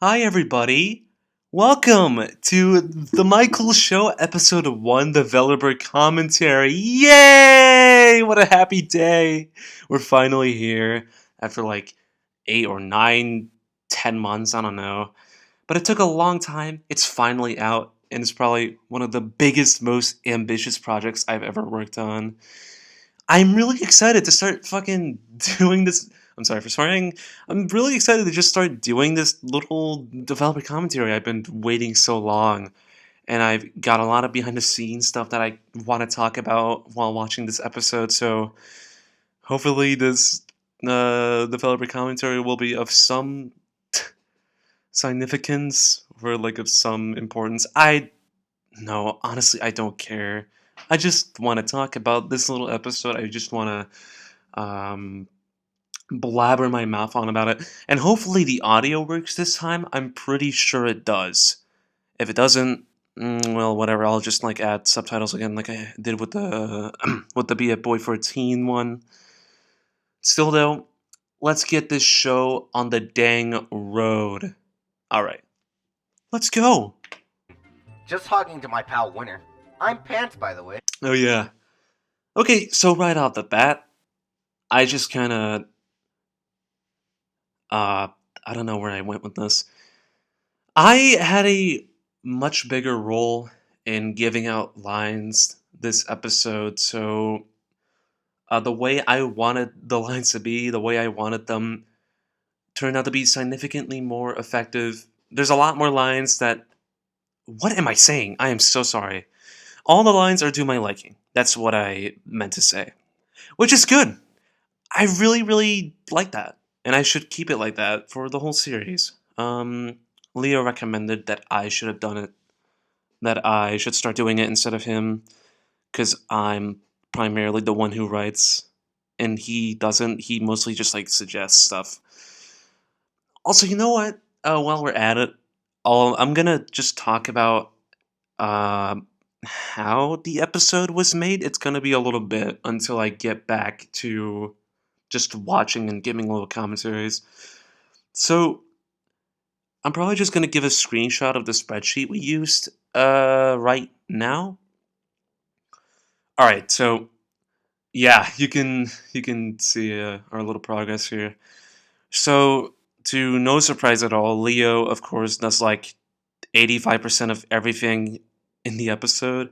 Hi, everybody. Welcome to the Michael Show, episode 1, developer commentary. Yay! What a happy day. We're finally here after like 8 or 9, 10 months. I don't know. But it took a long time. It's finally out, and it's probably one of the biggest, most ambitious projects I've ever worked on. I'm really excited to start fucking doing this. I'm sorry for swearing. I'm really excited to just start doing this little developer commentary. I've been waiting so long, and I've got a lot of behind the scenes stuff that I want to talk about while watching this episode. So hopefully, this developer commentary will be of some significance or like of some importance. I no, honestly, I don't care. I just want to talk about this little episode. I just want to blabber my mouth on about it. And hopefully the audio works this time. I'm pretty sure it does. If it doesn't, well, whatever. I'll just like add subtitles again, like I did with the with the Be a Boy 14 one. Still though, let's get this show on the dang road. All right, let's go. Just talking to my pal Winner. I'm Pants, by the way. Oh yeah. Okay, so right off the bat, I just kind of uh I don't know where I went with this. I had a much bigger role in giving out lines this episode, so the way I wanted the lines to be, the way I wanted them, turned out to be significantly more effective. There's a lot more lines that. What am I saying? I am so sorry. All the lines are to my liking. That's what I meant to say, which is good. I really, really like that, and I should keep it like that for the whole series. Leo recommended that I should have done it, that I should start doing it instead of him, because I'm primarily the one who writes, and he doesn't. He mostly just like suggests stuff. Also, you know what? While we're at it, I'm gonna just talk about uh, how the episode was made. It's gonna be a little bit until I get back to just watching and giving little commentaries. So I'm probably just gonna give a screenshot of the spreadsheet we used right now. All right, so yeah, you can see our little progress here. So to no surprise at all, Leo of course does like 85% of everything in the episode.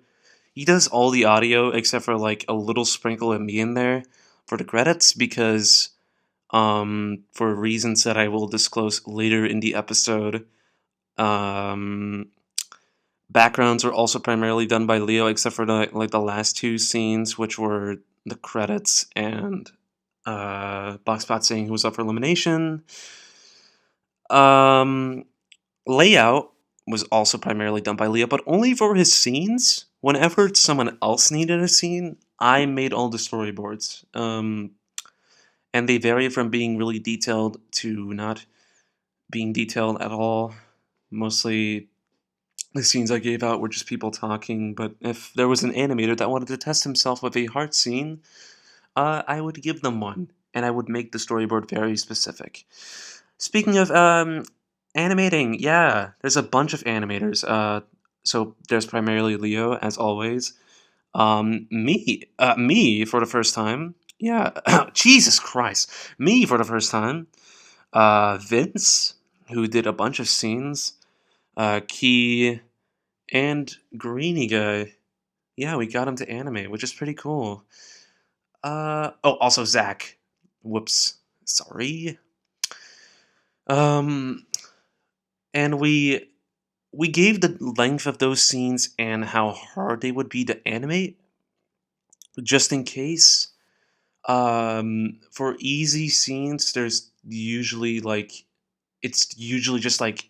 He does all the audio except for like a little sprinkle of me in there for the credits because for reasons that I will disclose later in the episode. Um Backgrounds were also primarily done by Leo, except for the last two scenes, which were the credits and Boxbot saying who was up for elimination. Um, Layout was also primarily done by Leo, but only for his scenes. Whenever someone else needed a scene, I made all the storyboards. And they vary from being really detailed to not being detailed at all. Mostly the scenes I gave out were just people talking, but if there was an animator that wanted to test himself with a heart scene, I would give them one, and I would make the storyboard very specific. Speaking of animating, yeah, there's a bunch of animators. So there's primarily Leo, as always. Me for the first time. Yeah, Jesus Christ, me for the first time. Vince, who did a bunch of scenes. Key and Greeny Guy. Yeah, we got him to animate, which is pretty cool. Oh, also Zach. Whoops. Sorry. Um, and we gave the length of those scenes and how hard they would be to animate, just in case. For easy scenes, there's usually like it's usually just like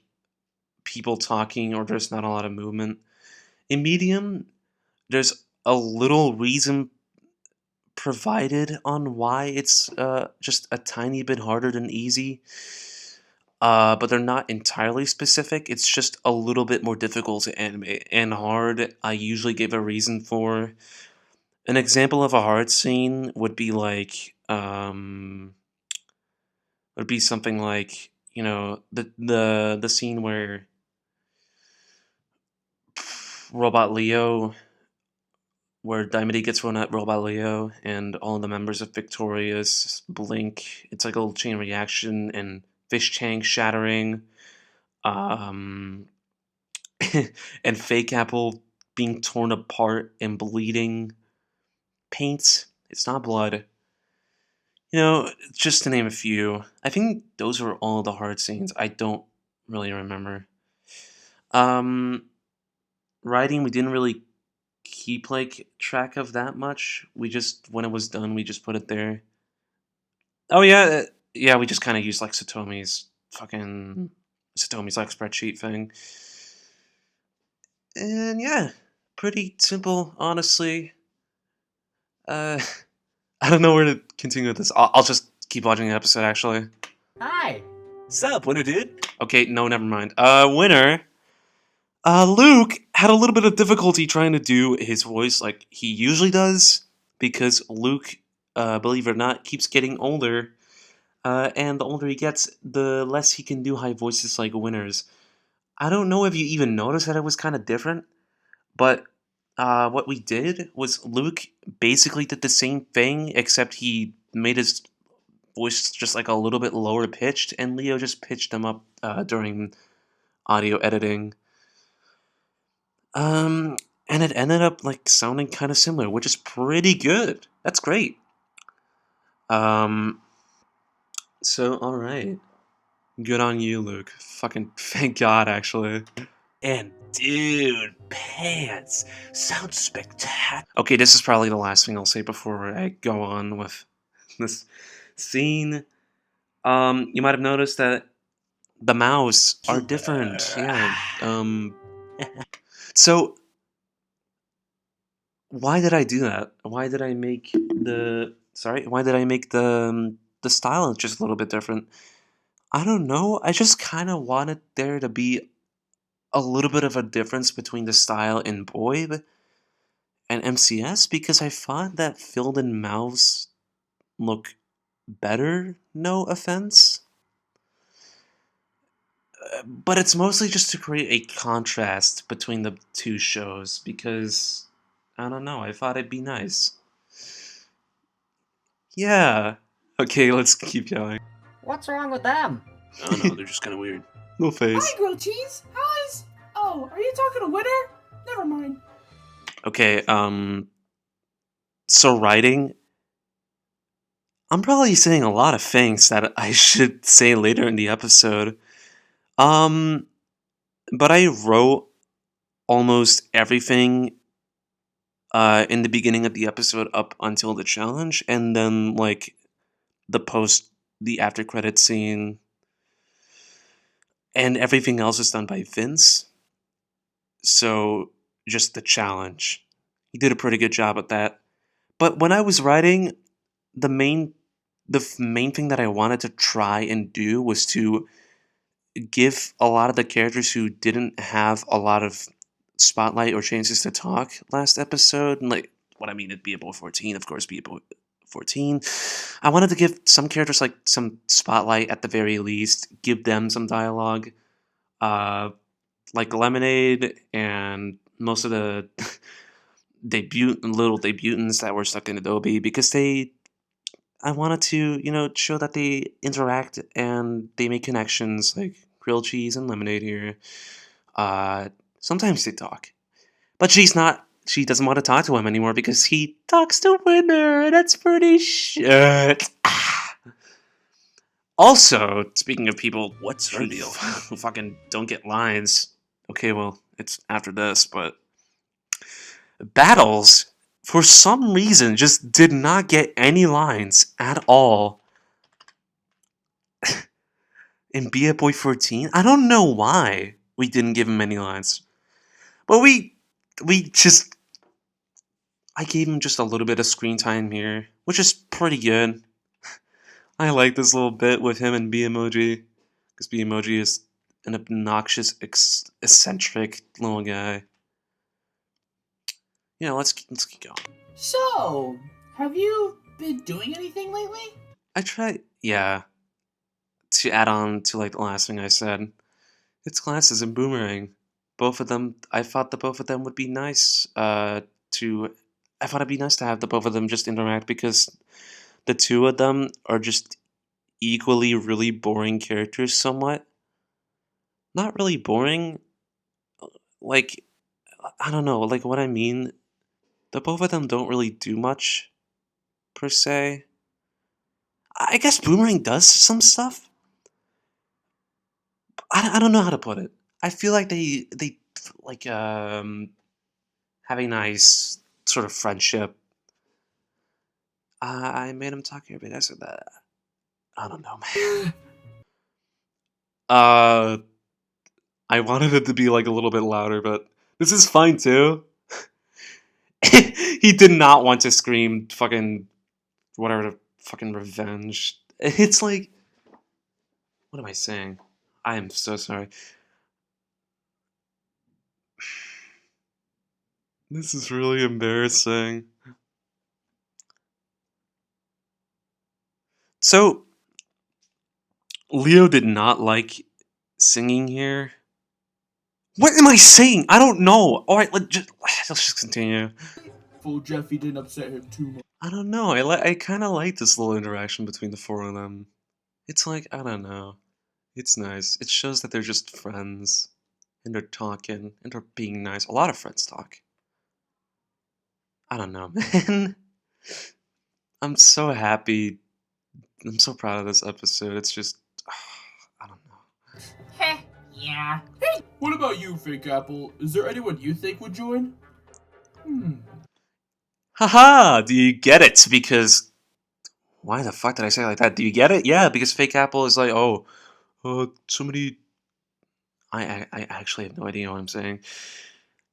people talking or there's not a lot of movement. In medium, there's a little reason provided on why it's just a tiny bit harder than easy. But they're not entirely specific. It's just a little bit more difficult to animate. And hard, I usually give a reason for. An example of a hard scene would be like, would be something like the scene where Robot Leo, where Dimity gets thrown at Robot Leo, and all the members of Victorious blink. It's like a little chain reaction, and fish tank shattering, um, and Fake Apple being torn apart and bleeding. Paint. It's not blood. Just to name a few. I think those were all the hard scenes. I don't really remember. Um, Writing, we didn't really keep like track of that much. We just when it was done, we just put it there. Oh yeah, yeah. We just kind of used like Satomi's like spreadsheet thing, and yeah, pretty simple, honestly. Uh, I don't know where to continue with this. I'll just keep watching the episode. Actually, Hi. Sup, winner dude? okay, no, never mind. Winner. Luke had a little bit of difficulty trying to do his voice like he usually does because Luke, believe it or not, keeps getting older. And the older he gets, the less he can do high voices like Winner's. I don't know if you even noticed that it was kind of different, but what we did was Luke basically did the same thing, except he made his voice just like a little bit lower pitched, and Leo just pitched him up during audio editing. Um, and it ended up like sounding kind of similar, which is pretty good. That's great. Um, so all right, good on you, Luke. Fucking thank God, actually. And dude, pants sounds spectacular. Okay, this is probably the last thing I'll say before I go on with this scene. You might have noticed that the mouths are different. Yeah. So why did I do that? Why did I make the style just a little bit different? I don't know. I just kind of wanted there to be a little bit of a difference between the style in Boyd and MCS because I thought that filled in mouths look better. No offense. But it's mostly just to create a contrast between the two shows because I don't know. I thought it'd be nice. Yeah. Okay, let's keep going. What's wrong with them? I don't know. They're just kind of weird. No face. Hi, grilled cheese. How is? Oh, are you talking to Winter? Never mind. Okay. So writing. I'm probably saying a lot of things that I should say later in the episode. Um, but I wrote almost everything in the beginning of the episode up until the challenge, and then like the after credit scene, and everything else is done by Vince. So just the challenge, he did a pretty good job at that. But when I was writing, the main main thing that I wanted to try and do was to give a lot of the characters who didn't have a lot of spotlight or chances to talk last episode, and like what I mean it'd be about 14, of course, be about 14. I wanted to give some characters like some spotlight at the very least, give them some dialogue. Like Lemonade and most of the little debutants that were stuck in Adobe because I wanted to, show that they interact and they make connections like grilled cheese and lemonade here. Sometimes they talk. But she doesn't want to talk to him anymore because he talks to Winner. That's pretty shit. Also, speaking of people What's your deal? who fucking don't get lines. Okay, well, it's after this, but Battles, for some reason, just did not get any lines at all in Be a Boy 14. I don't know why we didn't give him any lines. But we just I gave him just a little bit of screen time here, which is pretty good. I like this little bit with him and B Emoji, because B Emoji is an obnoxious, eccentric little guy. Let's keep going. So, have you been doing anything lately? I try, yeah, actually add on to like the last thing I said. It's Glasses and Boomerang. Both of them, I thought the both of them would be nice. To I thought it'd be nice to have the both of them just interact because the two of them are just equally really boring characters. Somewhat, not really boring. Like I don't know. Like what I mean, the both of them don't really do much per se. I guess Boomerang does some stuff. I don't know how to put it. I feel like they like have a nice sort of friendship. I made him talk here, but I said that. I don't know, man. I wanted it to be like a little bit louder, but this is fine too. He did not want to scream fucking whatever the fucking revenge. It's like, what am I saying? I am so sorry. This is really embarrassing. So, Leo did not like singing here. What am I saying? I don't know. All right, let's just continue. Full Jeffy didn't upset him too much. I don't know. I kind of like this little interaction between the four of them. It's like, I don't know. It's nice. It shows that they're just friends. And they're talking. And they're being nice. A lot of friends talk. I don't know, man. I'm so happy. I'm so proud of this episode. It's just, I don't know. Heh, yeah. Hey, what about you, Fake Apple? Is there anyone you think would join? Haha, do you get it? Because, why the fuck did I say it like that? Do you get it? Yeah, because Fake Apple is like, somebody, I actually have no idea what I'm saying.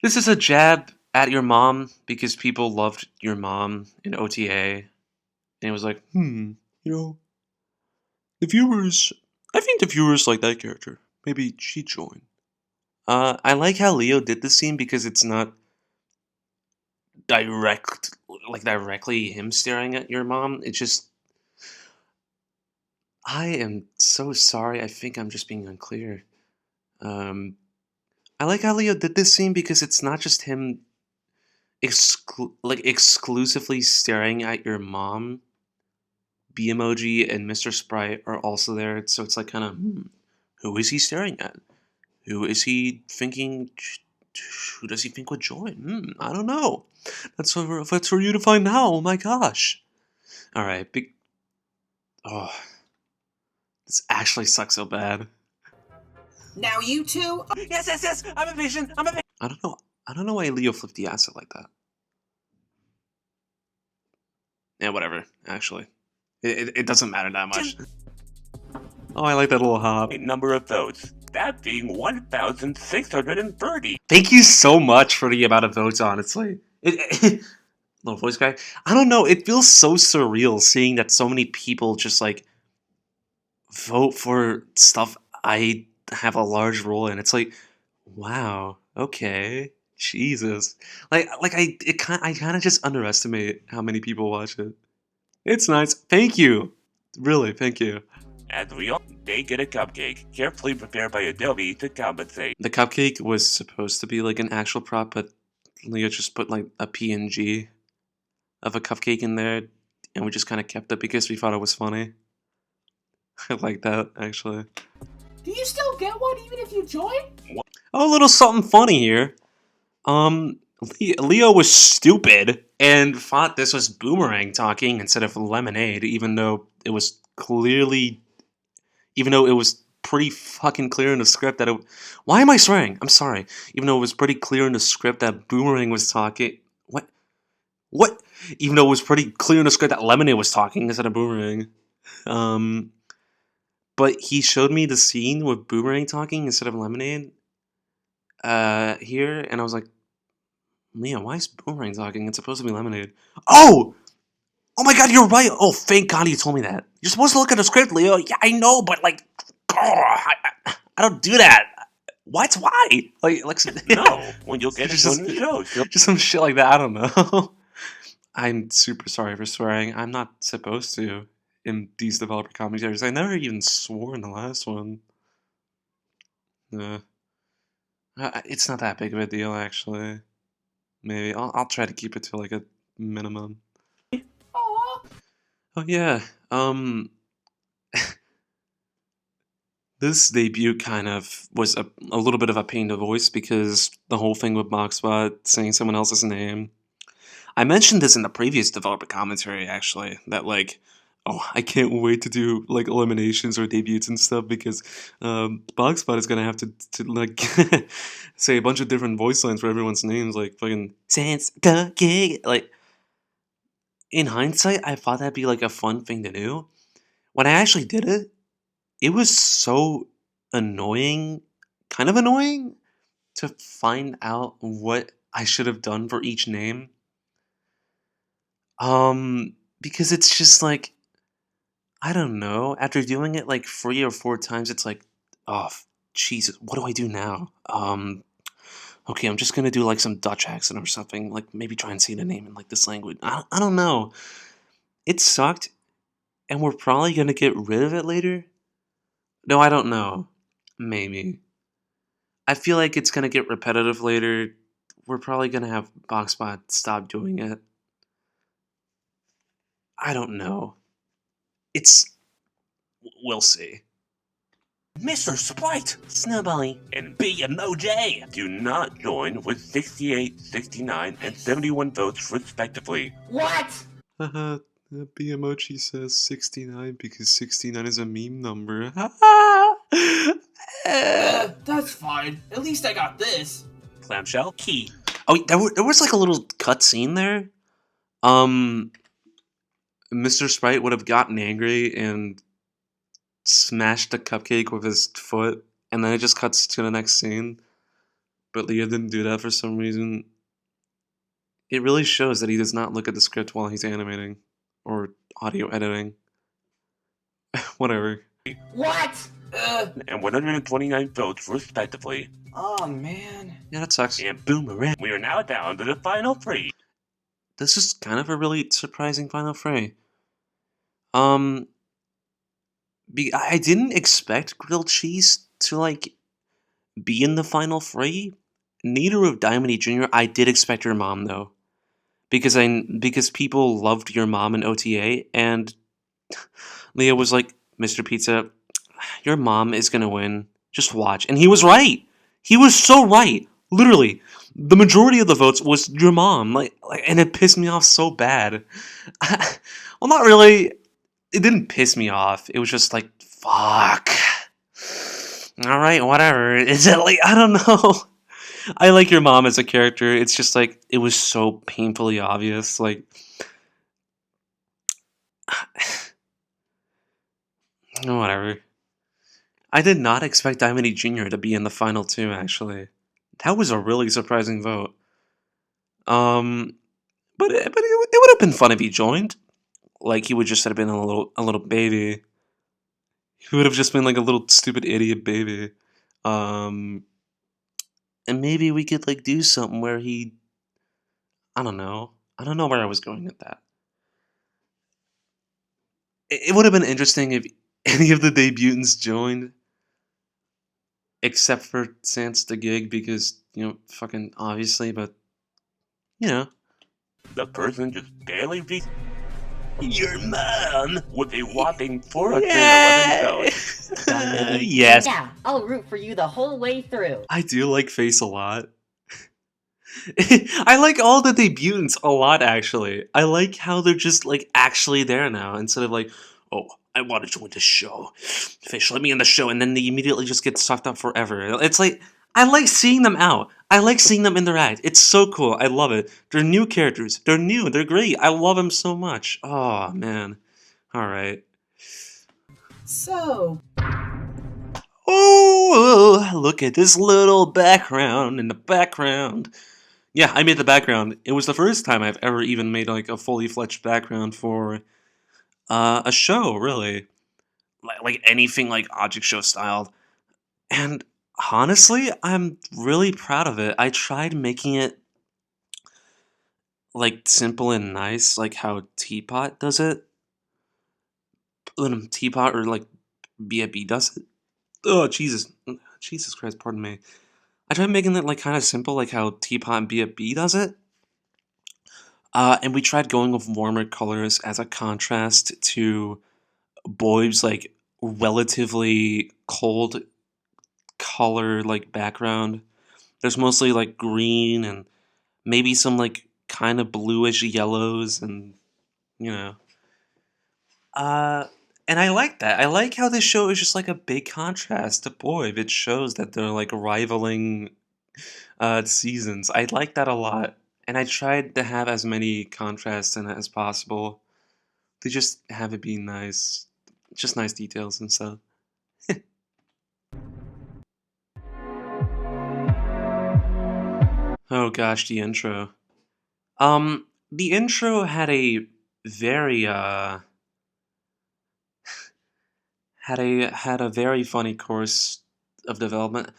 This is a jab at your mom because people loved your mom in OTA. And it was like, the viewers, I think the viewers like that character. Maybe she'd join. I like how Leo did this scene because it's not directly him staring at your mom. It's just, I am so sorry. I think I'm just being unclear. I like how Leo did this scene because it's not just him exclusively staring at your mom. B emoji and Mr. Sprite are also there, so it's like kind of, who is he staring at? Who is he thinking? Who does he think would join? I don't know. That's for you to find out. Oh my gosh! All right, this actually sucks so bad. Now you two. Yes. I'm a vision. I don't know. I don't know why Leo flipped the asset like that. Yeah, whatever. Actually, it doesn't matter that much. Oh, I like that little hop. Number of votes. That being 1,630. Thank you so much for the amount of votes, honestly. Little voice guy. I don't know, it feels so surreal seeing that so many people just, like, vote for stuff I have a large role in. It's like, wow, okay, Jesus. I kind of just underestimate how many people watch it. It's nice. Thank you. Really, thank you. As we all, they get a cupcake, carefully prepared by Adobe to compensate. The cupcake was supposed to be like an actual prop, but Leo just put like a PNG of a cupcake in there, and we just kind of kept it because we thought it was funny. I like that, actually. Do you still get one even if you join? Oh, a little something funny here. Leo was stupid and thought this was Boomerang talking instead of Lemonade, even though it was pretty fucking clear in the script that it... Why am I swearing? I'm sorry. Even though it was pretty clear in the script that Boomerang was talking... What? Even though it was pretty clear in the script that Lemonade was talking instead of Boomerang. But he showed me the scene with Boomerang talking instead of Lemonade here, and I was like, Leo, why is Boomerang talking? It's supposed to be Lemonade. Oh! Oh my god, you're right! Oh, thank god you told me that. You're supposed to look at the script, Leo. Yeah, I know, but like... I don't do that. What? Why? Like No, when you'll get Just- it on the show. just some shit like that. I don't know. I'm super sorry for swearing. I'm not supposed to. in these developer commentaries. I never even swore in the last one. It's not that big of a deal, actually. Maybe I'll try to keep it to like a minimum. Aw. Oh yeah, this debut kind of was a little bit of a pain to voice because the whole thing with Boxbot saying someone else's name. I mentioned this in the previous developer commentary, actually, that like, oh, I can't wait to do like eliminations or debuts and stuff because Boxbot is gonna have to like say a bunch of different voice lines for everyone's names, like fucking Sans Gig. Like in hindsight, I thought that'd be like a fun thing to do. When I actually did it, it was so annoying, kind of annoying, to find out what I should have done for each name. Because it's just like, I don't know. After doing it like 3 or 4 times, it's like, oh, Jesus, what do I do now? Okay, I'm just gonna do like some Dutch accent or something. Like maybe try and say the name in like this language. I don't know. It sucked, and we're probably gonna get rid of it later. No, I don't know. Maybe. I feel like it's gonna get repetitive later. We're probably gonna have Boxbot stop doing it. I don't know. It's. We'll see. Mr. Sprite Snowbally. and BMOJ do not join with 68, 69, and 71 votes respectively. What? Haha, BMOchi says 69 because 69 is a meme number. That's fine. At least I got this. Clamshell key. Oh, there was like a little cutscene there. Mr. Sprite would have gotten angry and smashed the cupcake with his foot, and then it just cuts to the next scene. But Leah didn't do that for some reason. It really shows that he does not look at the script while he's animating or audio editing. Whatever. What? And 129 votes respectively. Oh man. Yeah, that sucks. And Boomerang. We are now down to the final three. This is kind of a really surprising final fray. I didn't expect grilled cheese to like be in the final three. Neither of Diamond Jr. I did expect your mom though, because people loved your mom in OTA, and Leah was like, "Mr. Pizza, your mom is gonna win. Just watch." And he was right. He was so right. Literally, the majority of the votes was your mom. And it pissed me off so bad. Well, not really. It didn't piss me off. It was just like, fuck. All right, whatever. Is it like, I don't know. I like your mom as a character. It's just like, it was so painfully obvious. Like, whatever. I did not expect Diamond Jr. to be in the final two, actually. That was a really surprising vote. But it would have been fun if he joined. Like, he would just have been a little baby. He would have just been like a little stupid idiot baby. And maybe we could like do something where he, I don't know. I don't know where I was going with that. It would have been interesting if any of the debutants joined, except for Sans the Gig, because, fucking obviously, but, The person just barely beat your mom with a whopping 411 votes. Yes. Yeah, I'll root for you the whole way through. I do like Face a lot. I like all the debutants a lot, actually. I like how they're just, like, actually there now, instead of like, oh, I want to join the show. Fish, let me in the show, and then they immediately just get sucked up forever. It's like, I like seeing them out. I like seeing them interact. It's so cool. I love it. They're new characters. They're new. They're great. I love them so much. Oh, man. All right. So, Oh, look at this little background in the background. Yeah, I made the background. It was the first time I've ever even made like a fully fledged background for a show, really. Like anything like object show styled. And honestly, I'm really proud of it. I tried making it like simple and nice, like how Teapot does it. when Teapot or like BFB does it. Oh Jesus, Jesus Christ, pardon me. I tried making it like kind of simple, like how Teapot and BFB does it. And we tried going with warmer colors as a contrast to Boyb's like relatively cold color like background. There's mostly like green and maybe some like kind of bluish yellows and you know. Uh and I like that. I like how this show is just like a big contrast to Boyd. It shows that they're like rivaling seasons. I like that a lot. And I tried to have as many contrasts in it as possible. To just have it be nice. Just nice details and stuff. Oh gosh, the intro. The intro had a very had a very funny course of development.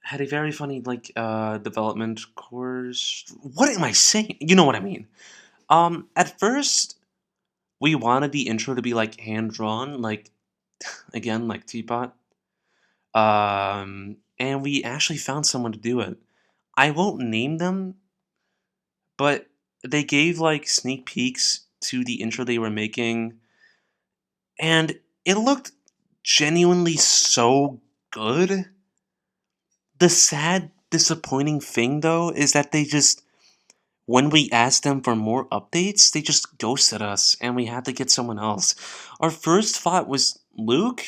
Had a very funny like development course. What am I saying? You know what I mean. At first we wanted the intro to be like hand drawn, like again, like Teapot. And we actually found someone to do it. I won't name them, but they gave like sneak peeks to the intro they were making, and it looked genuinely so good. The sad, disappointing thing though is that they just, when we asked them for more updates, they just ghosted us and we had to get someone else. Our first thought was Luke,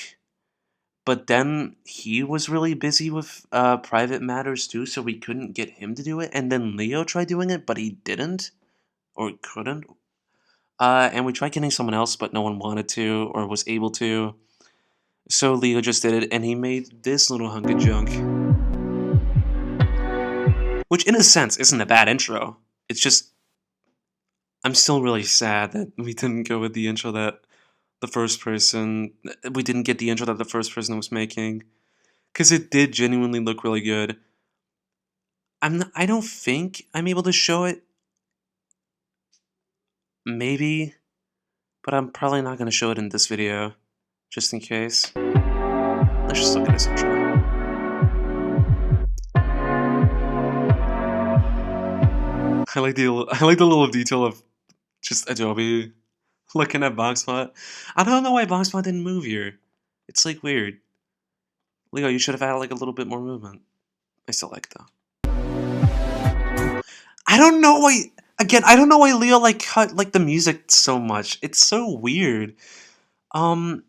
but then he was really busy with private matters too, so we couldn't get him to do it. And then Leo tried doing it, but he didn't or couldn't. And we tried getting someone else, but no one wanted to or was able to. So Leo just did it, and he made this little hunk of junk. Which, in a sense, isn't a bad intro. It's just, I'm still really sad that we didn't go with the intro that we didn't get the intro that the first person was making. Because it did genuinely look really good. I don't think I'm able to show it. Maybe. But I'm probably not going to show it in this video. Just in case. Let's just look at this intro. I like the little detail of just Adobe looking at Boxbot. I don't know why Boxbot didn't move here. It's like weird. Leo, you should have had like a little bit more movement. I still like it though. I don't know why. Again, I don't know why Leo like cut like the music so much. It's so weird. Um,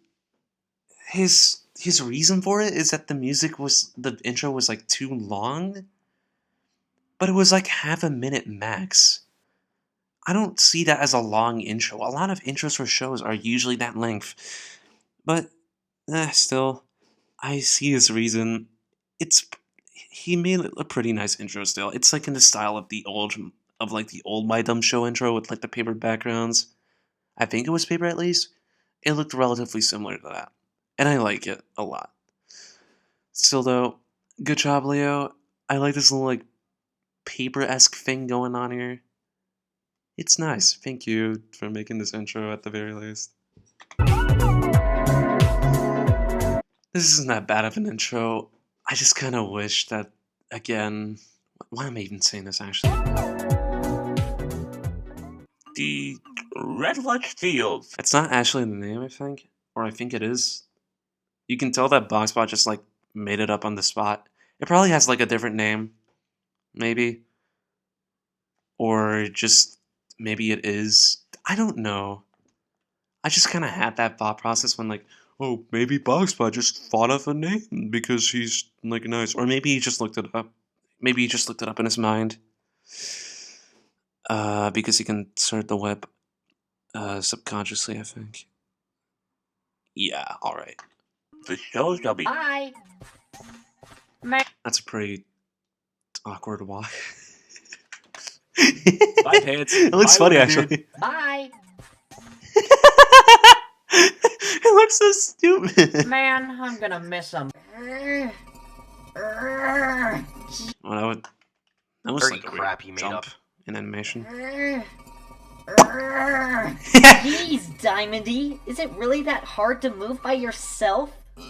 his reason for it is that the intro was like too long, but it was like half a minute max. I don't see that as a long intro. A lot of intros for shows are usually that length, but still, I see his reason. He made a pretty nice intro still. It's like in the style of the old My Dumb Show intro with like the paper backgrounds. I think it was paper at least. It looked relatively similar to that. And I like it a lot. Still though, good job, Leo. I like this little like paper-esque thing going on here. It's nice. Thank you for making this intro at the very least. This isn't that bad of an intro. I just kind of wish that, again, why am I even saying this actually? The Red Lodge Field. It's not actually the name, I think. Or I think it is. You can tell that Boxbot just like made it up on the spot. It probably has like a different name. Maybe. Or just maybe it is. I don't know. I just kind of had that thought process when like, oh, maybe Boxbot just thought of a name because he's like nice. Or maybe he just looked it up. Maybe he just looked it up in his mind. Because he can sort the web subconsciously, I think. Yeah, alright. The show shall be. Bye. That's a pretty awkward walk. Bye, Pants. It looks Bye, funny, Wizard. actually. Bye. It looks so stupid. Man, I'm gonna miss him. Well, that was Dirty like a crap weird he made jump up. in animation. Jeez, Diamondy, is it really that hard to move by yourself? I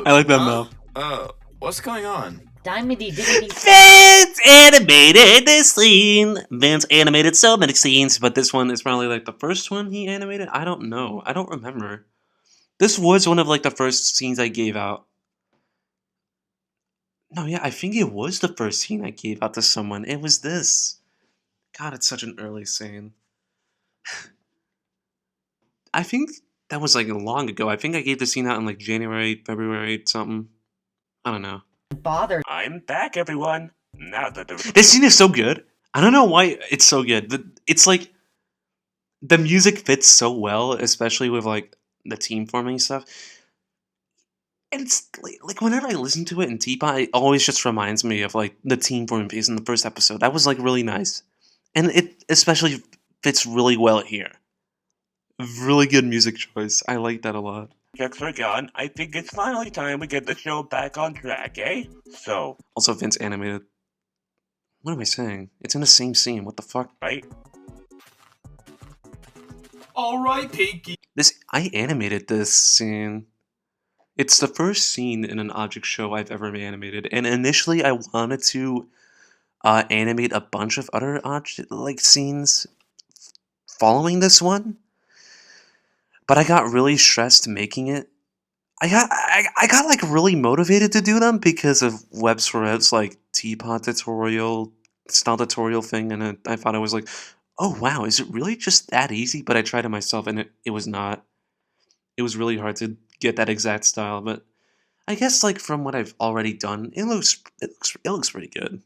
like that mouth. What's going on? Diamondy didn't even. Vince animated this scene. Vince animated so many scenes, but this one is probably like the first one he animated. I don't know. I don't remember. This was one of like the first scenes I gave out. No, yeah, I think it was the first scene I gave out to someone. It was this. God, it's such an early scene. I think that was like long ago. I think I gave the scene out in like January, February, something. I don't know. Bothered. I'm back, everyone. Now that the This scene is so good. I don't know why it's so good. It's like the music fits so well, especially with like the team forming stuff. And it's like whenever I listen to it in Teapot, it always just reminds me of like the team forming piece in the first episode. That was like really nice, and it especially fits really well here. Really good music choice. I like that a lot. checks are gone, I think it's finally time we get the show back on track, eh? So, Also, Vince animated. What am I saying? It's in the same scene. What the fuck? right? Alright, Pinky. I animated this scene. It's the first scene in an object show I've ever animated, and initially I wanted to animate a bunch of other object scenes following this one, but I got really stressed making it. I got like really motivated to do them because of Webs for Webs like teapot tutorial style tutorial thing, and I thought I was like, oh wow, is it really just that easy? But I tried it myself, and it was not. It was really hard to get that exact style, but I guess like from what I've already done, it looks pretty good.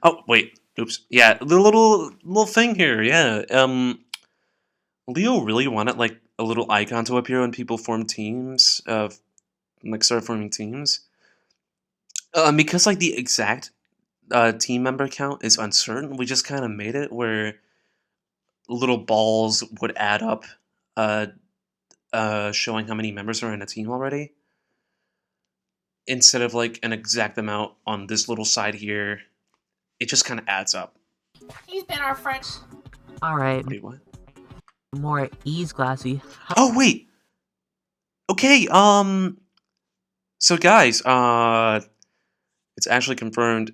Oh wait, oops. Yeah, the little thing here. Yeah, Leo really wanted like a little icon to appear when people form teams, start forming teams. Because like the exact team member count is uncertain, we just kind of made it where little balls would add up, showing how many members are in a team already, instead of like an exact amount on this little side here. It just kind of adds up. He's been our friend. Alright, Wait, what? more at ease, Glassy. Oh wait. Okay. So guys, it's actually confirmed.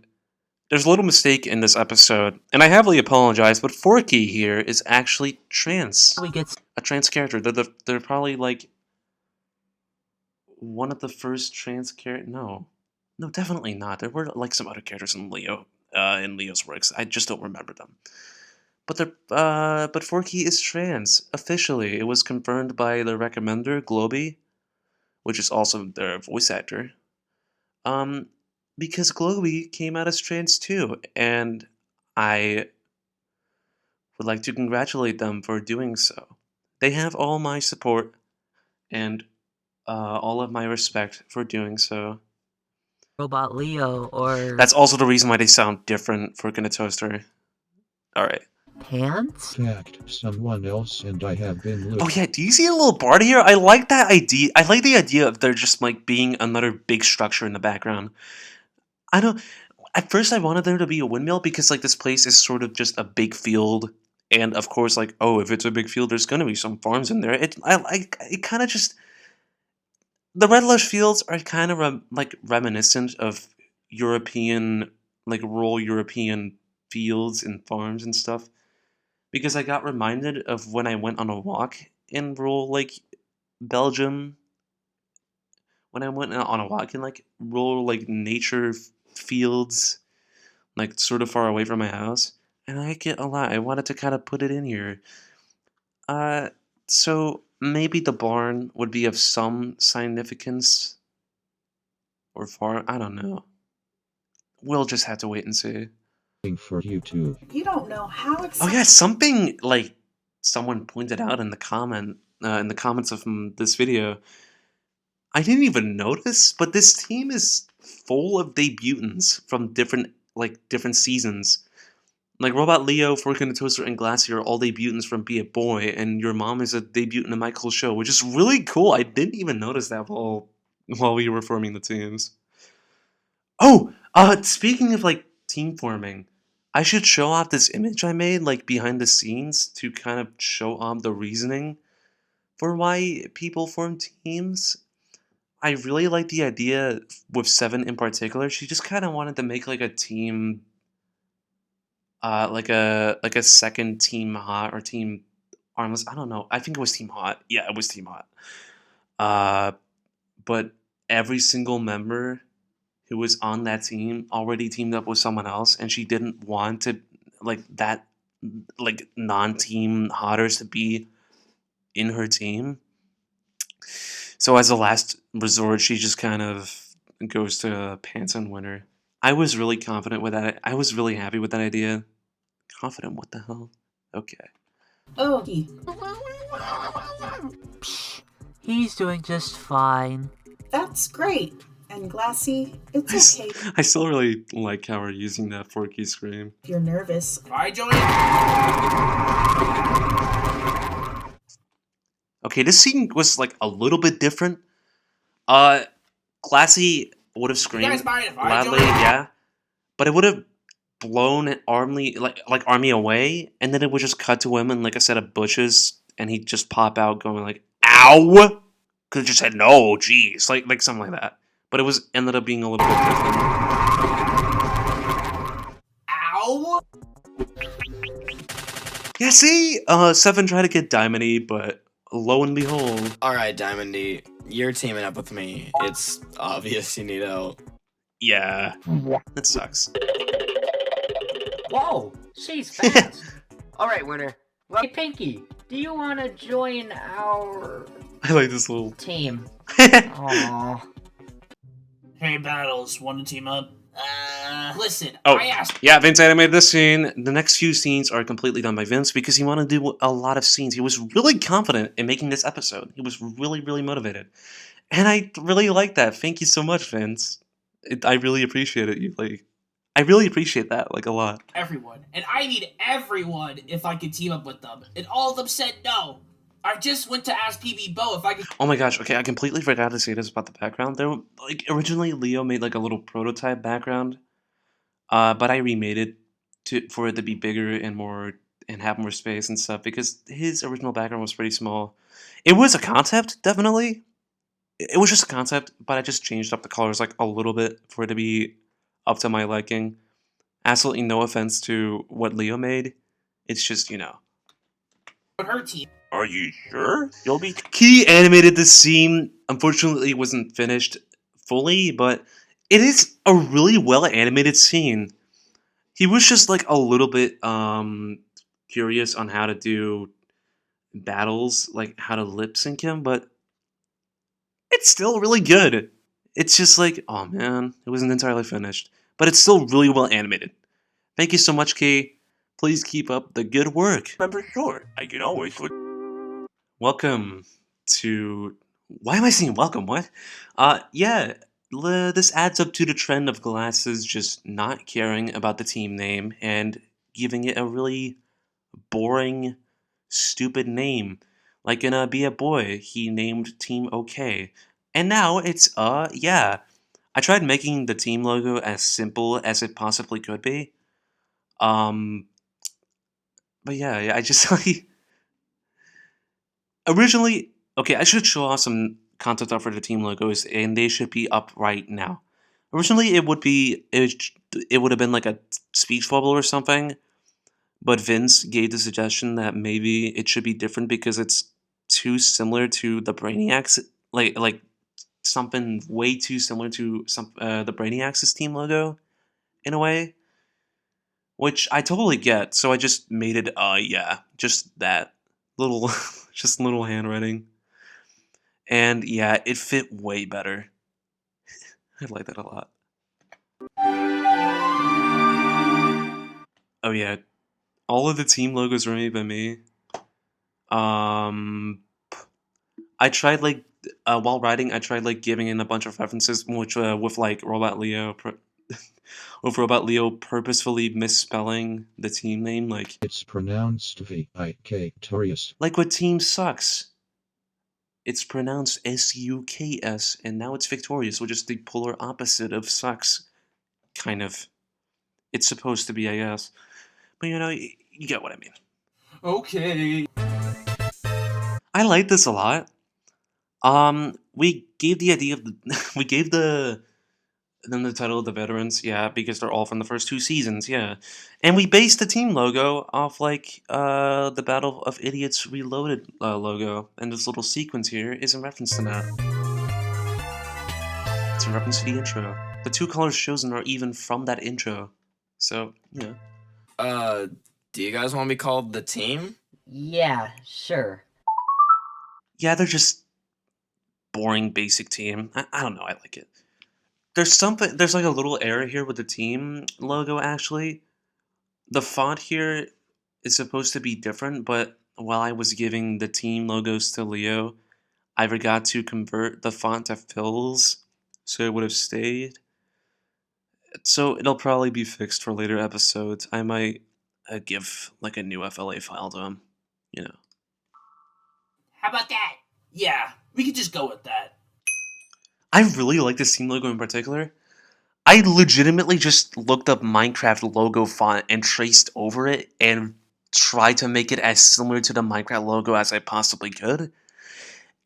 There's a little mistake in this episode, and I heavily apologize, but Forky here is actually trans. We get A trans character. They're probably like one of the first trans characters. No, definitely not. There were like some other characters in Leo's works. I just don't remember them. But Forky is trans officially. It was confirmed by the recommender Globy, which is also their voice actor. Because Globy came out as trans too, and I would like to congratulate them for doing so. They have all my support and all of my respect for doing so. Robot Leo or That's also the reason why they sound different for Gonna Toaster. Alright. Pants? Fact, someone else and I have been Oh yeah, do you see a little bar here? I like that idea. I like the idea of there just like being another big structure in the background. I don't. At first, I wanted there to be a windmill because like this place is sort of just a big field, and of course, like oh, if it's a big field, there's gonna be some farms in there. It kind of just the red lush fields are kind of reminiscent of European like rural European fields and farms and stuff. Because I got reminded of when I went on a walk in rural like Belgium. When I went on a walk in like rural like nature fields, like sort of far away from my house, and I like it a lot. I wanted to kind of put it in here. So maybe the barn would be of some significance or far. I don't know. We'll just have to wait and see. looking for you too. You don't know how Oh exciting. yeah, something like someone pointed out in the comments of this video. I didn't even notice, but this team is full of debutants from different seasons. Like Robot Leo, Forkin the Toaster, and Glassy are all debutants from Be a Boy, and your mom is a debutant in Michael's show, which is really cool. I didn't even notice that while we were forming the teams. Oh, speaking of like team forming, I should show off this image I made, like behind the scenes, to kind of show off the reasoning for why people form teams. I really like the idea with Seven in particular. She just kind of wanted to make like a team, like a second Team Hot or Team Armless. I don't know. I think it was Team Hot. Yeah, it was Team Hot. Uh, but every single member who was on that team already teamed up with someone else, and she didn't want to like that like non-team hotters to be in her team. So as a last resort, she just kind of goes to Pants and Winter. I was really confident with that. I was really happy with that idea. Confident? What the hell? Okay. Oh, he. Psh, he's doing just fine. That's great. And Glassy, it's okay I still really like how we're using that Forky scream. if you're nervous. Alright, Joey. Okay, this scene was like a little bit different. Glassy would have You screamed guys mind if I loudly, join? yeah, but it would have blown Army like Army away, and then it would just cut to him in like a set of bushes, and he'd just pop out going like "Ow!" Could have just said no, jeez, like something like that. But it was ended up being a little bit different. Ow! Yeah, see, Seven tried to get Diamond-y, but lo and behold, Alright, Diamond-y, you're teaming up with me. It's obvious you need help. yeah, it sucks. Whoa, she's fast. Alright, Winter. Hey, Pinky, do you want to join our I like this little. team? Aww. Hey, Battles, want to team up? Listen, Oh, I asked. yeah, Vince animated this scene. The next few scenes are completely done by Vince because he wanted to do a lot of scenes. He was really confident in making this episode. He was really, really motivated. And I really like that. Thank you so much, Vince. I really appreciate it. I really appreciate that, like, a lot. Everyone, and I mean everyone, if I could team up with them. And all of them said no. I just went to ask PB Bo if I could. Oh my gosh, okay, I completely forgot to say this about the background. Originally Leo made like a little prototype background, but I remade it for it to be bigger and more and have more space and stuff because his original background was pretty small. It was a concept, definitely. It was just a concept, but I just changed up the colors like a little bit for it to be up to my liking. Absolutely no offense to what Leo made. It's just, Her team. Are you sure you'll be? He animated this scene. Unfortunately, it wasn't finished fully, but it is a really well animated scene. He was just like a little bit curious on how to do battles, like how to lip sync him, but it's still really good. It's just like, oh man, it wasn't entirely finished, but it's still really well animated. Thank you so much, Kay. Please keep up the good work. Remember, sure, I can always look. Welcome to. Why am I saying welcome? What? Yeah. This adds up to the trend of Glasses just not caring about the team name and giving it a really boring, stupid name. Like in Be a Boy, he named Team OK. And now it's, yeah. I tried making the team logo as simple as it possibly could be. But yeah, I just like. Originally, okay, I should show off some concept art for the team logos, and they should be up right now. Originally, it would have been like a speech bubble or something, but Vince gave the suggestion that maybe it should be different because it's too similar to the Brainiacs, like something way too similar to the Brainiacs' team logo, in a way, which I totally get. So I just made it, yeah, just that little. Just little handwriting. And yeah, it fit way better. I like that a lot. Oh yeah, all of the team logos were made by me. I tried like while writing, I tried like giving in a bunch of references, which with like Robot Leo, with Robot Leo purposefully misspelling the team name, like It's pronounced Victorious. like what Team Sucks. It's pronounced S-U-K-S, and now it's Victorious, which is the polar opposite of Sucks, kind of. it's supposed to be, I guess. But you get what I mean. Okay. I like this a lot. We gave the idea of we gave them the title of the veterans, yeah, because they're all from the first 2 seasons, yeah. And we based the team logo off the Battle of Idiots Reloaded logo, and this little sequence here is in reference to that. It's in reference to the intro. The 2 colors chosen are even from that intro. So, yeah. Do you guys want to be called the team? Yeah, sure. Yeah, they're just boring basic team. I don't know, I like it. There's like a little error here with the team logo, actually. The font here is supposed to be different, but while I was giving the team logos to Leo, I forgot to convert the font to Phil's, so it would have stayed. So it'll probably be fixed for later episodes. I might give like a new FLA file to him, How about that? Yeah, we could just go with that. I really like this team logo in particular. I legitimately just looked up Minecraft logo font and traced over it and tried to make it as similar to the Minecraft logo as I possibly could.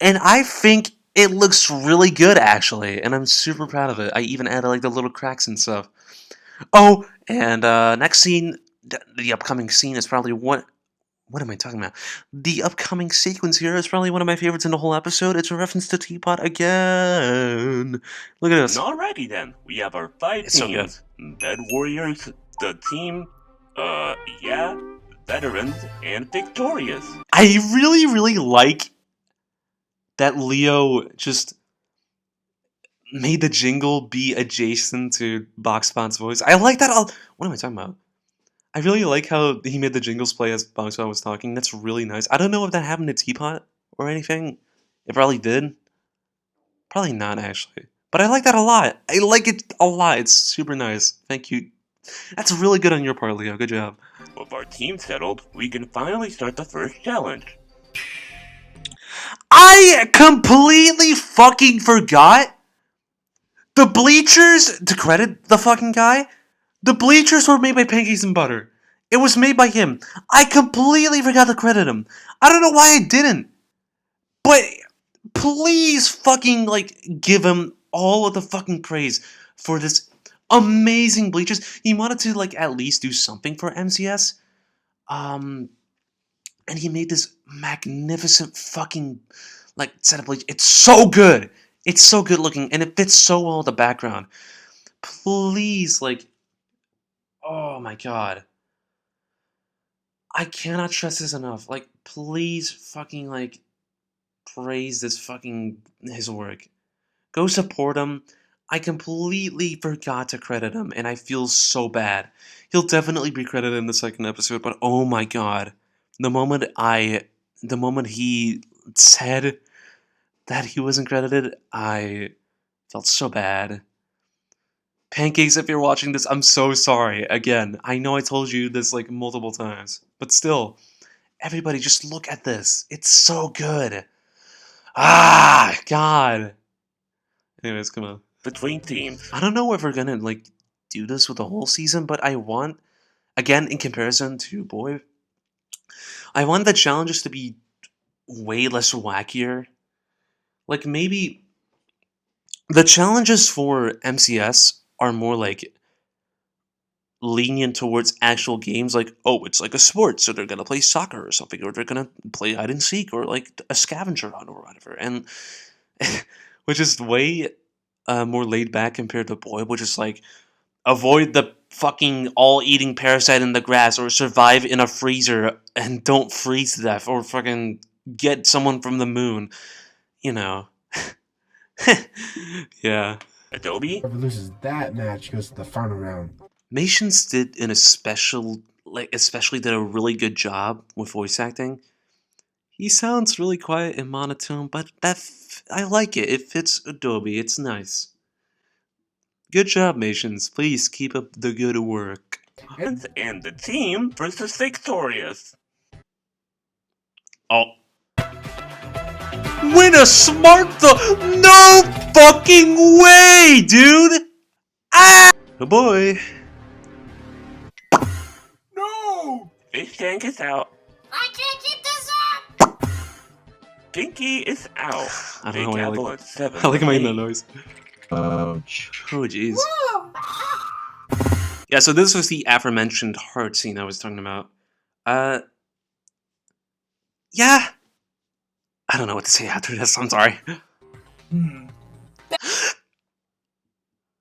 And I think it looks really good, actually, and I'm super proud of it. I even added like the little cracks and stuff. Oh, and next scene, the upcoming scene is probably what am I talking about? The upcoming sequence here is probably one of my favorites in the whole episode. It's a reference to Teapot again. Look at this. Alrighty then, we have our 5 It's so teams. Bed Warriors, the team, veterans, and victorious. I really, really like that Leo just made the jingle be adjacent to BoxBot's voice. I like that. What am I talking about? I really like how he made the jingles play as BoxBot was talking. That's really nice. I don't know if that happened to Teapot or anything. It probably did. Probably not, actually. But I like that a lot. I like it a lot. It's super nice. Thank you. That's really good on your part, Leo. Good job. With our team settled, we can finally start the first challenge. I completely fucking forgot. The bleachers, to credit the fucking guy, the bleachers were made by Pancakes and Butter. It was made by him. I completely forgot to credit him. I don't know why I didn't. But please fucking give him all of the fucking praise for this amazing bleachers. He wanted to at least do something for MCS. And he made this magnificent fucking set of bleach. It's so good. It's so good looking, and it fits so well with the background. Please, oh my god. I cannot stress this enough. Please fucking praise this his work. Go support him. I completely forgot to credit him, and I feel so bad. He'll definitely be credited in the second episode, but oh my god. The moment he said that he wasn't credited, I felt so bad. Pancakes, if you're watching this, I'm so sorry. Again, I know I told you this multiple times, but still, everybody just look at this. It's so good. Ah, God. Anyways, come on. Between teams. I don't know if we're gonna do this with the whole season, but I want, again, in comparison to Boy, I want the challenges to be way less wackier. Maybe the challenges for MCS are more lenient towards actual games, it's a sport, so they're gonna play soccer or something, or they're gonna play hide and seek, or a scavenger hunt or whatever, and which is way more laid back compared to Boy, which is avoid the fucking all-eating parasite in the grass, or survive in a freezer and don't freeze to death, or fucking get someone from the moon, Yeah. Adobe? Whoever loses that match goes to the final round. Mations did especially did a really good job with voice acting. He sounds really quiet and monotone, but I like it. It fits Adobe. It's nice. Good job, Mations. Please keep up the good work. And the team versus victorious. Oh. Win a smart no fucking way, dude! Ah! Oh boy. Fish tank is out. I can't keep this up! Dinky is out. I don't Big know why I Apple like at 7. I like making that Hey. noise. Ouch. Oh jeez. Whoa! Yeah, so this was the aforementioned heart scene I was talking about. Yeah. I don't know what to say after this, I'm sorry.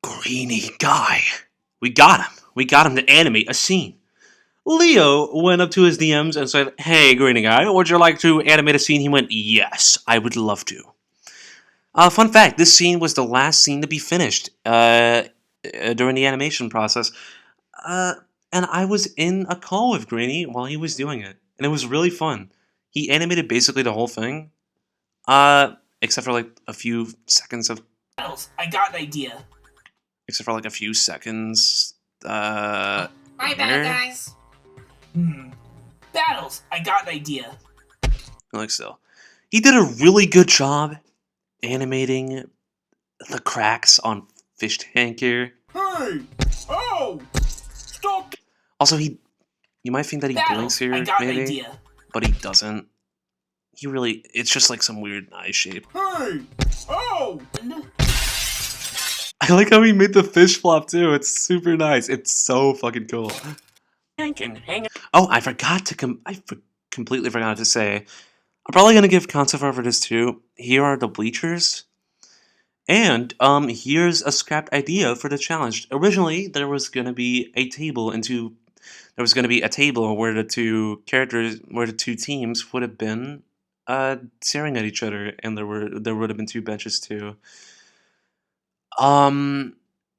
Greeny guy. We got him. We got him to animate a scene. Leo went up to his DMs and said, "Hey, Greeny guy, would you like to animate a scene?" He went, "Yes, I would love to." Fun fact, this scene was the last scene to be finished during the animation process. And I was in a call with Greeny while he was doing it. And it was really fun. He animated basically the whole thing. Except for like a few seconds of... I got an idea. Except for like a few seconds. My here. bad, guys. Battles, I got an idea. Like so. He did a really good job animating the cracks on Fish Tank here. Hey! Oh! Stop! Also, you might think that he blinks here, I got an maybe, idea. but he doesn't. He really, it's just like some weird eye shape. Hey! Oh! I like how he made the fish flop too. It's super nice. It's so fucking cool. Oh, I forgot to completely forgot to say. I'm probably gonna give concept art for this too. Here are the bleachers. And here's a scrapped idea for the challenge. Originally, there was gonna be a table where the two teams would have been staring at each other, and there would have been two benches too.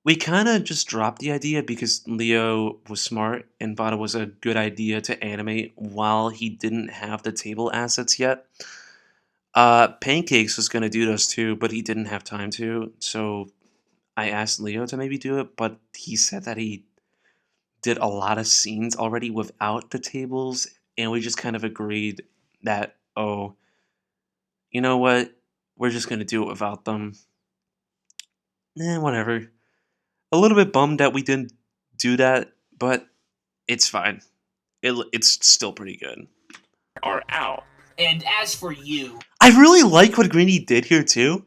We kind of just dropped the idea because Leo was smart and thought it was a good idea to animate while he didn't have the table assets yet. Pancakes was going to do those too, but he didn't have time to, so I asked Leo to maybe do it, but he said that he did a lot of scenes already without the tables, and we just kind of agreed that, oh, you know what, we're just going to do it without them. Whatever. A little bit bummed that we didn't do that, but it's fine. It's still pretty good. Are out. And as for you... I really like what Greeny did here, too.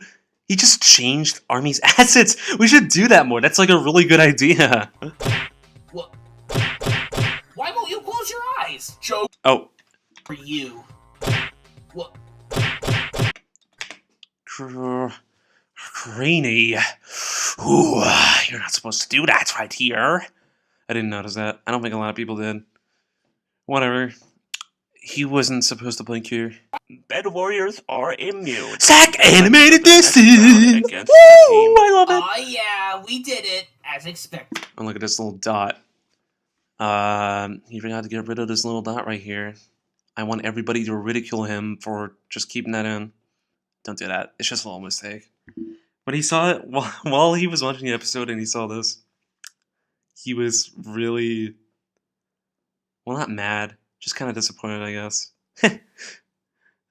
He just changed Army's assets. We should do that more. That's like a really good idea. What? Why won't you close your eyes? Joke Oh. for you. What? Greeny. Ooh, you're not supposed to do that right here. I didn't notice that. I don't think a lot of people did. Whatever. He wasn't supposed to blink here. Bed warriors are immune. Zach animated this scene! Woo! I love it! Oh yeah, we did it, as expected. Oh, look at this little dot. He forgot to get rid of this little dot right here. I want everybody to ridicule him for just keeping that in. Don't do that. It's just a little mistake. But he saw it while he was watching the episode and he saw this. He was really... well, not mad. Just kind of disappointed, I guess.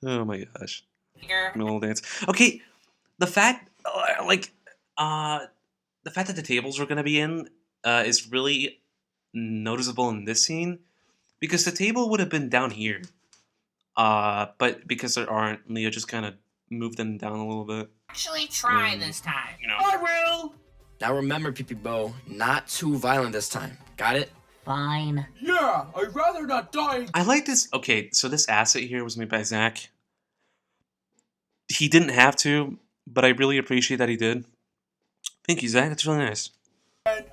Oh my gosh. My little dance. Okay, the fact, the fact that the tables were gonna be in is really noticeable in this scene because the table would have been down here. But because there aren't, Leo just kind of moved them down a little bit. Actually, try this time. You know. I will! Now remember, PP Bo, not too violent this time. Got it? Fine. Yeah, I'd rather not die. I like this. Okay, so this asset here was made by Zach. He didn't have to, but I really appreciate that he did. Thank you, Zach. That's really nice.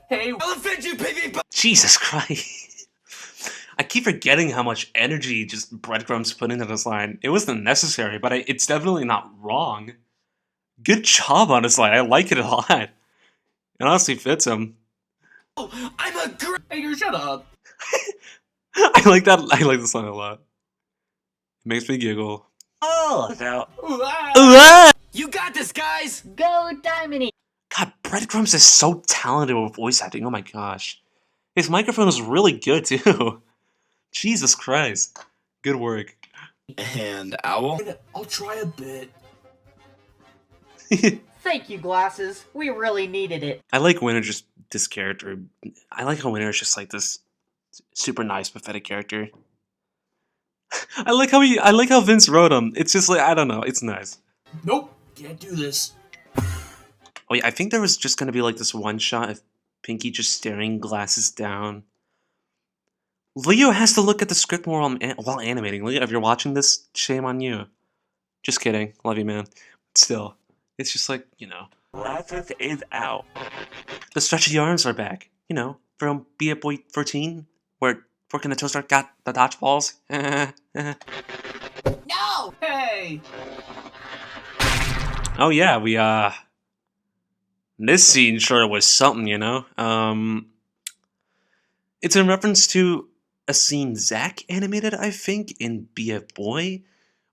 Hey, I'll offend you, PP Bo! Jesus Christ. I keep forgetting how much energy just breadcrumbs put into this line. It wasn't necessary, but it's definitely not wrong. Good job on this line. I like it a lot. It honestly fits him. Oh, I'm a girl! hey, you shut up. I like that. I like this line a lot. It makes me giggle. Oh! Out. Ah! You got this, guys! Go Diamond! God, Breadcrumbs is so talented with voice acting. Oh my gosh. His microphone is really good too. Jesus Christ. Good work. And Owl? I'll try a bit. Thank you, Glasses. We really needed it. I like Winter, this character. I like how Winter is just like this super nice, pathetic character. I like how Vince wrote him. It's just like I don't know. It's nice. Nope, can't do this. Wait, I think there was just gonna be like this one shot of Pinky just staring glasses down. Leo has to look at the script more while animating. Leo, if you're watching this, shame on you. Just kidding. Love you, man. Still, it's just like, Glasses is out. the stretchy arms are back. From Be It Boy 13, where Fork in the Toaster got the dodgeballs. No! Hey! Oh yeah, this scene sure was something, It's in reference to a scene Zack animated, I think, in Be a Boy,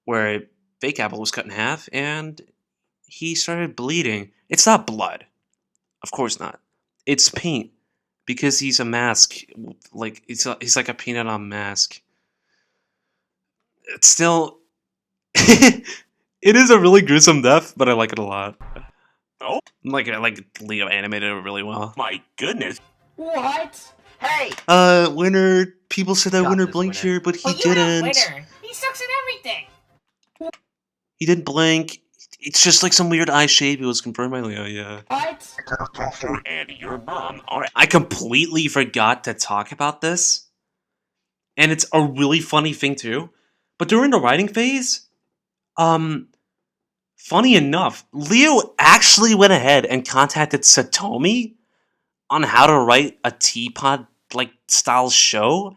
where Fake Apple was cut in half and he started bleeding. It's not blood. Of course not. It's paint. Because he's a mask. Like, he's like a peanut on mask. It's still... it is a really gruesome death, but I like it a lot. Oh. I like Leo animated it really well. My goodness. What? Hey! Winner. People said that Got Winner this, blinked Winner. here, but he Well, you're not didn't. Winner. He sucks at everything. He didn't blink. It's just like some weird eye shape. It was confirmed by Leo, yeah. What? And your mom are I completely forgot to talk about this. And it's a really funny thing too. But during the writing phase, funny enough, Leo actually went ahead and contacted Satomi on how to write a teapot like style show.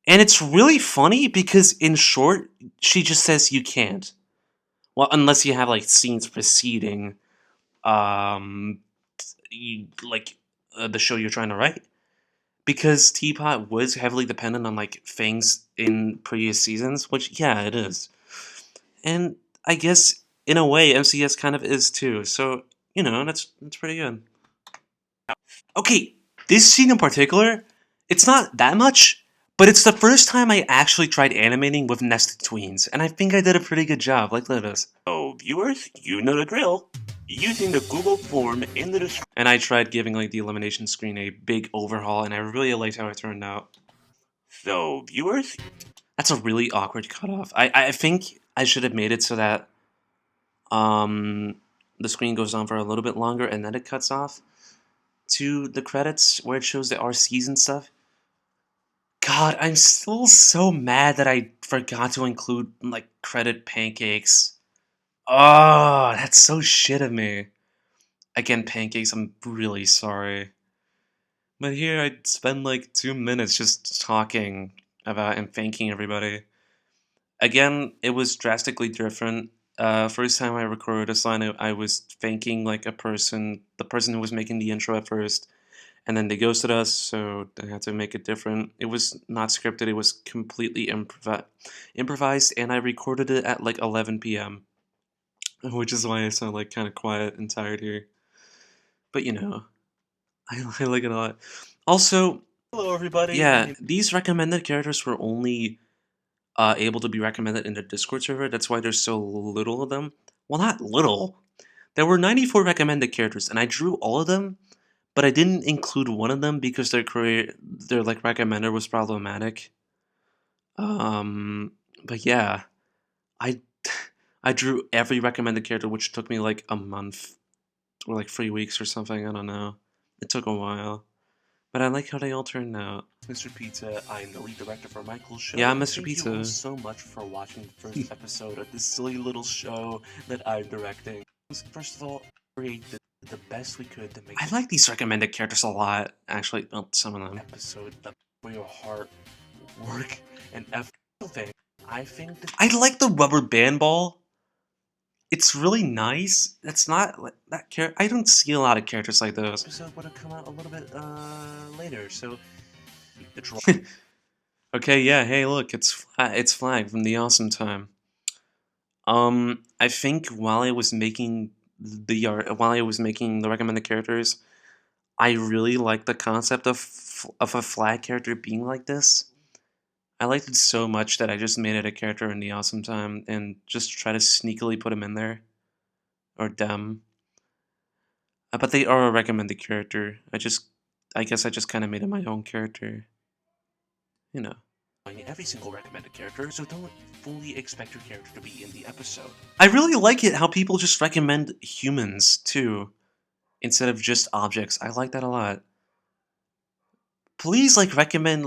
And it's really funny because in short, she just says you can't. Well, unless you have like scenes preceding the show you're trying to write. Because Teapot was heavily dependent on like things in previous seasons, which yeah, it is. And I guess in a way MCS kind of is too. So, that's pretty good. Okay, this scene in particular, it's not that much, but it's the first time I actually tried animating with nested tweens, and I think I did a pretty good job. Like, look at this. So, viewers, you know the drill. Using the Google form in the description. And I tried giving like the elimination screen a big overhaul, and I really liked how it turned out. So, viewers, that's a really awkward cutoff. I think I should have made it so that the screen goes on for a little bit longer and then it cuts off to the credits where it shows the RCs and stuff. God, I'm still so mad that I forgot to include like credit pancakes. Oh, that's so shit of me. Again, pancakes, I'm really sorry. But here I'd spend like 2 minutes just talking about and thanking everybody. Again, it was drastically different. First time I recorded a sign, I was thanking like the person who was making the intro at first, and then they ghosted us, so I had to make it different. It was not scripted; it was completely improvised, and I recorded it at like 11 p.m., which is why I sound like kind of quiet and tired here. But I like it a lot. Also, hello everybody. Yeah, these recommended characters were only able to be recommended in the Discord server. That's why there's so little of them. Well, not little. There were 94 recommended characters, and I drew all of them, but I didn't include one of them because their like recommender was problematic. But yeah, I I drew every recommended character, which took me like a month or like 3 weeks or something. I don't know. It took a while. But I like how they all turned out. Mr. Pizza, I am the lead director for Michael's show. Yeah, Mr. Thank Pizza. you all so much for watching the first episode of this silly little show that I'm directing. First of all, create the best we could to make I like these recommended characters a lot. Actually, well, some of them. episode that for your heart, work, and everything. I think that I like the rubber band ball. It's really nice. It's not that character. I don't see a lot of characters like those. episode would have come out a little bit later, so the draw. Okay, yeah. Hey, look, it's Flag from the Awesome Time. I think while I was making the recommended characters, I really liked the concept of a Flag character being like this. I liked it so much that I just made it a character in the Awesome Time and just try to sneakily put him in there. Or them. But they are a recommended character. I guess I just kind of made it my own character. every single recommended character, so don't fully expect your character to be in the episode. I really like it how people just recommend humans too, instead of just objects. I like that a lot. Please recommend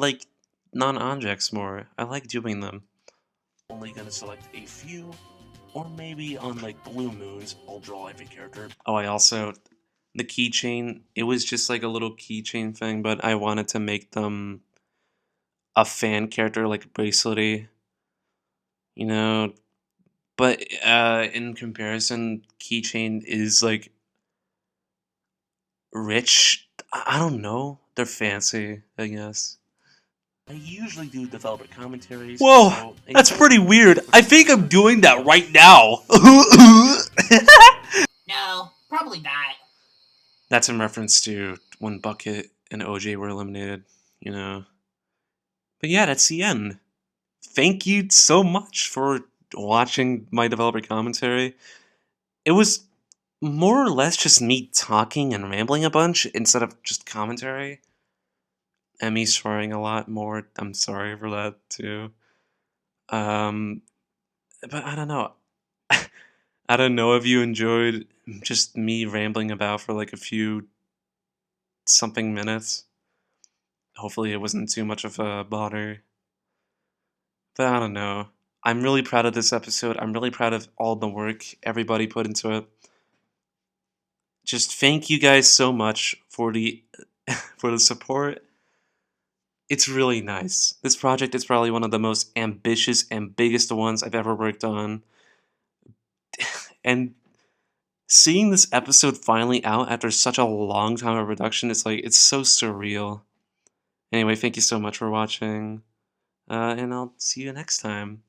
non-objects more. I like doing them. Only gonna select a few, or maybe on blue moons, I'll draw every character. Oh, I also the keychain. It was just a little keychain thing, but I wanted to make them a fan character, bracelety. You know, but in comparison, keychain is rich. I don't know. They're fancy, I guess. I usually do developer commentaries. Whoa, so that's pretty weird. I think I'm doing that right now. No, probably not. That's in reference to when Bucket and OJ were eliminated, you know. But yeah, that's the end. Thank you so much for watching my developer commentary. It was more or less just me talking and rambling a bunch instead of just commentary. And me swearing a lot more. I'm sorry for that too. But I don't know. I don't know if you enjoyed just me rambling about for a few something minutes. Hopefully it wasn't too much of a bother. But I don't know. I'm really proud of this episode. I'm really proud of all the work everybody put into it. Just thank you guys so much for the for the support. It's really nice. This project is probably one of the most ambitious and biggest ones I've ever worked on. And seeing this episode finally out after such a long time of production, it's so surreal. Anyway, thank you so much for watching. And I'll see you next time.